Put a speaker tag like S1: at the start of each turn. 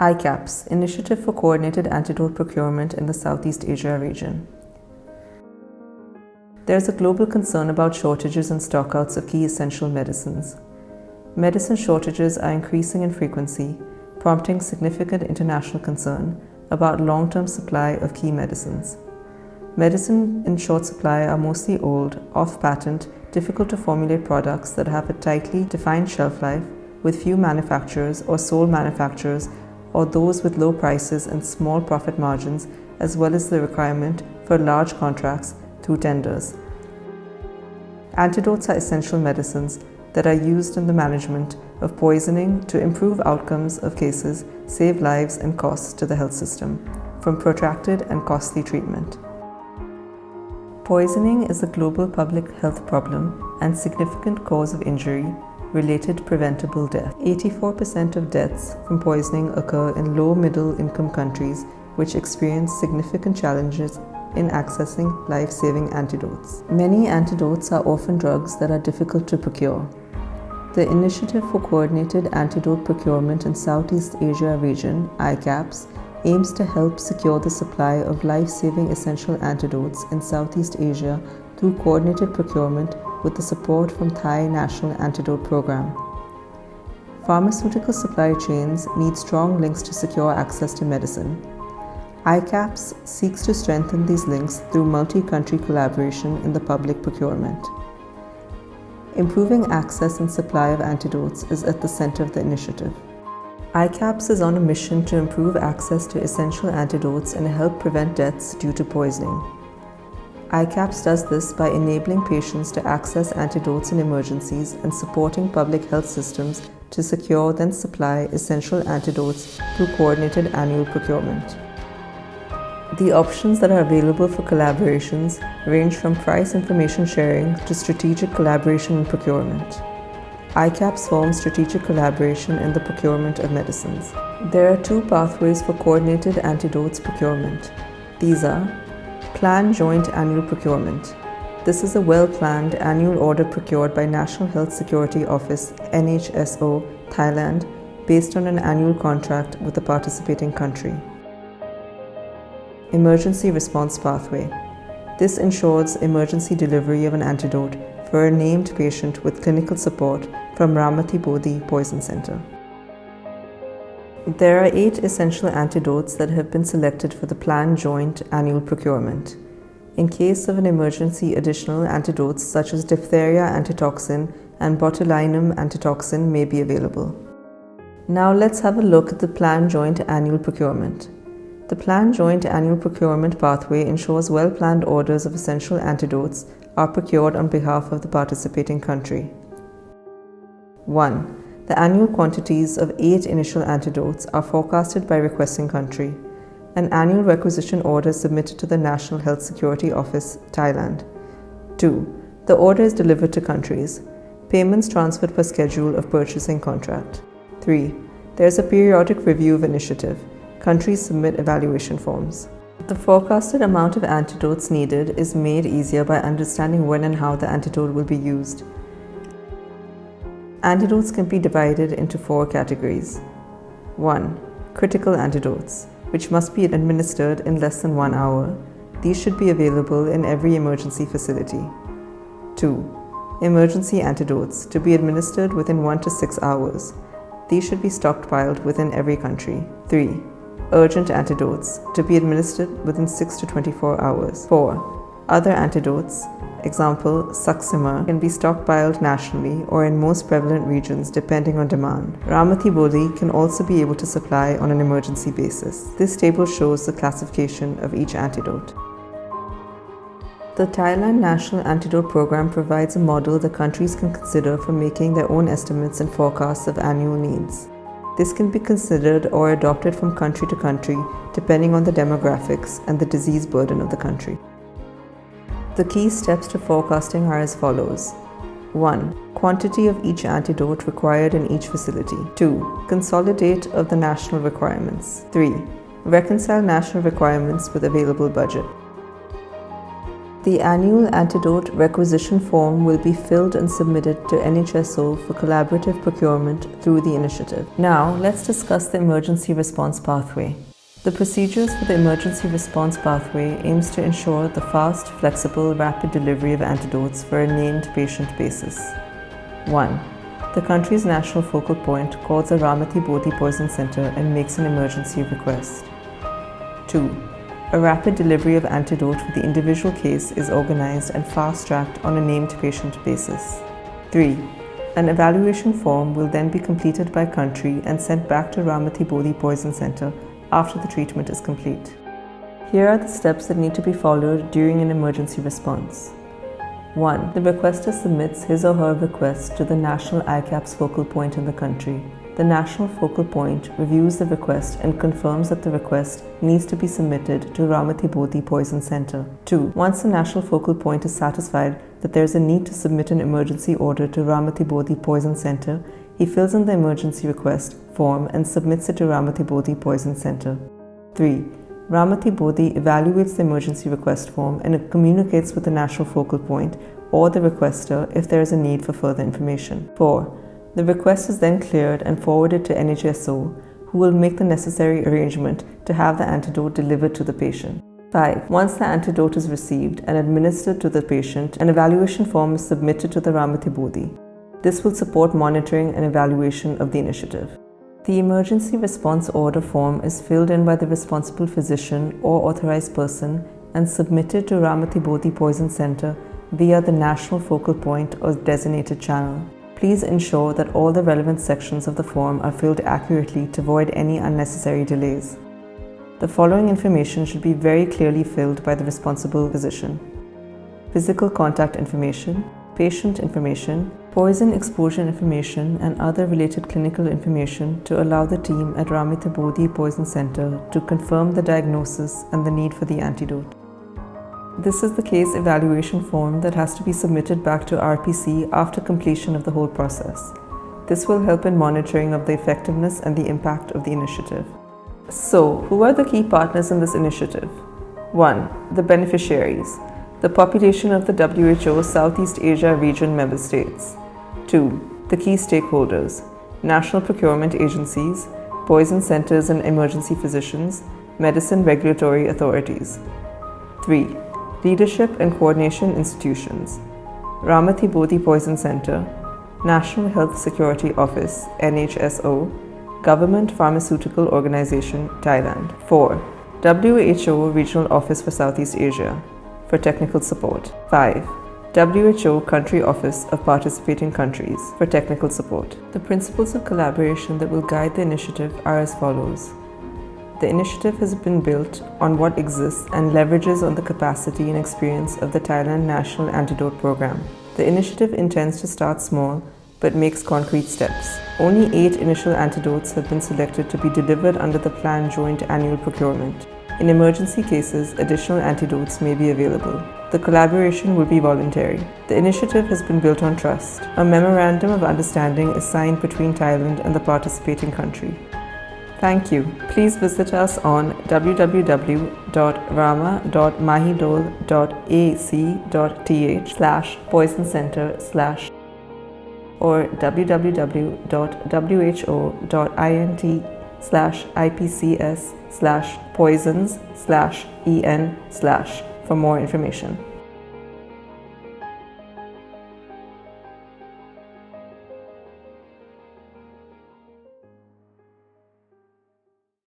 S1: iCAPS, Initiative for Coordinated Antidote Procurement in the Southeast Asia region. There is a global concern about shortages and stockouts of key essential medicines. Medicine shortages are increasing in frequency, prompting significant international concern about long-term supply of key medicines. Medicine in short supply are mostly old, off-patent, difficult to formulate products that have a tightly defined shelf life, with few manufacturers or sole manufacturers, or those with low prices and small profit margins, as well as the requirement for large contracts through tenders. Antidotes are essential medicines that are used in the management of poisoning to improve outcomes of cases, save lives and costs to the health system from protracted and costly treatment. Poisoning is a global public health problem and significant cause of injury-related preventable death. 84% of deaths from poisoning occur in low-middle income countries which experience significant challenges in accessing life-saving antidotes. Many antidotes are orphan drugs that are difficult to procure. The Initiative for Coordinated Antidote Procurement in Southeast Asia region, iCAPS, aims to help secure the supply of life-saving essential antidotes in Southeast Asia through coordinated procurement with the support from Thai National Antidote Program. Pharmaceutical supply chains need strong links to secure access to medicine. iCAPS seeks to strengthen these links through multi-country collaboration in the public procurement. Improving access and supply of antidotes is at the center of the initiative. iCAPS is on a mission to improve access to essential antidotes and help prevent deaths due to poisoning. iCAPS does this by enabling patients to access antidotes in emergencies and supporting public health systems to secure then supply essential antidotes through coordinated annual procurement. The options that are available for collaborations range from price information sharing to strategic collaboration in procurement. iCAPS forms strategic collaboration in the procurement of medicines. There are two pathways for coordinated antidotes procurement. These are Planned Joint Annual Procurement. This is a well-planned annual order procured by National Health Security Office (NHSO) Thailand based on an annual contract with the participating country. Emergency Response Pathway. This ensures emergency delivery of an antidote for a named patient with clinical support from Ramati Bodhi Poison Center. There are 8 essential antidotes that have been selected for the planned joint annual procurement. In case of an emergency, additional antidotes such as diphtheria antitoxin and botulinum antitoxin may be available. Now let's have a look at the planned joint annual procurement. The planned joint annual procurement pathway ensures well-planned orders of essential antidotes are procured on behalf of the participating country. 1. The annual quantities of 8 initial antidotes are forecasted by requesting country. An annual requisition order is submitted to the National Health Security Office, Thailand. 2. The order is delivered to countries. Payments transferred per schedule of purchasing contract. 3. There is a periodic review of initiative. Countries submit evaluation forms. The forecasted amount of antidotes needed is made easier by understanding when and how the antidote will be used. Antidotes can be divided into 4 categories. 1. Critical antidotes, which must be administered in less than 1 hour. These should be available in every emergency facility. 2. Emergency antidotes, to be administered within 1 to 6 hours. These should be stockpiled within every country. 3. Urgent antidotes, to be administered within 6 to 24 hours. 4. Other antidotes, example, Saxima, can be stockpiled nationally or in most prevalent regions depending on demand. Ramati Bodhi can also be able to supply on an emergency basis. This table shows the classification of each antidote. The Thailand National Antidote Program provides a model that countries can consider for making their own estimates and forecasts of annual needs. This can be considered or adopted from country to country depending on the demographics and the disease burden of the country. The key steps to forecasting are as follows. 1. Quantity of each antidote required in each facility. 2. Consolidate of the national requirements. 3. Reconcile national requirements with available budget. The annual Antidote requisition form will be filled and submitted to NHSO for collaborative procurement through the initiative. Now, let's discuss the emergency response pathway. The procedures for the emergency response pathway aims to ensure the fast, flexible, rapid delivery of antidotes for a named patient basis. 1. The country's national focal point calls a Ramati Bodhi Poison Center and makes an emergency request. 2. A rapid delivery of antidote for the individual case is organized and fast-tracked on a named patient basis. 3. An evaluation form will then be completed by country and sent back to Ramati Bodhi Poison Center after the treatment is complete. Here are the steps that need to be followed during an emergency response. 1. The requester submits his or her request to the national iCAPS focal point in the country. The national focal point reviews the request and confirms that the request needs to be submitted to Ramati Bodhi Poison Center. 2. Once the national focal point is satisfied that there is a need to submit an emergency order to Ramati Bodhi Poison Center, he fills in the emergency request form and submits it to Ramati Bodhi Poison Center. 3. Ramati Bodhi evaluates the emergency request form and it communicates with the national focal point or the requester if there is a need for further information. 4. The request is then cleared and forwarded to NHSO, who will make the necessary arrangement to have the antidote delivered to the patient. 5. Once the antidote is received and administered to the patient, an evaluation form is submitted to the Ramati Bodhi. This will support monitoring and evaluation of the initiative. The emergency response order form is filled in by the responsible physician or authorized person and submitted to Ramati Bodhi Poison Center via the national focal point or designated channel. Please ensure that all the relevant sections of the form are filled accurately to avoid any unnecessary delays. The following information should be very clearly filled by the responsible physician: physical contact information, patient information, poison exposure information, and other related clinical information to allow the team at Ramati Bodhi Poison Center to confirm the diagnosis and the need for the antidote. This is the case evaluation form that has to be submitted back to RPC after completion of the whole process. This will help in monitoring of the effectiveness and the impact of the initiative. So, who are the key partners in this initiative? 1. The beneficiaries, the population of the WHO Southeast Asia region member states. 2. The key stakeholders, national procurement agencies, poison centers and emergency physicians, medicine regulatory authorities. 3. Leadership and coordination institutions, Ramati Bodhi Poison Center, National Health Security Office, NHSO, Government Pharmaceutical Organization, Thailand. 4. WHO Regional Office for Southeast Asia, for technical support. 5. WHO Country Office of Participating Countries, for technical support. The principles of collaboration that will guide the initiative are as follows. The initiative has been built on what exists and leverages on the capacity and experience of the Thailand National Antidote Program. The initiative intends to start small but makes concrete steps. Only 8 initial antidotes have been selected to be delivered under the planned joint annual procurement. In emergency cases, additional antidotes may be available. The collaboration will be voluntary. The initiative has been built on trust. A memorandum of understanding is signed between Thailand and the participating country. Thank you. Please visit us on www.rama.mahidol.ac.th/poison center/ or www.who.int/ipcs/poisons/en/ for more information.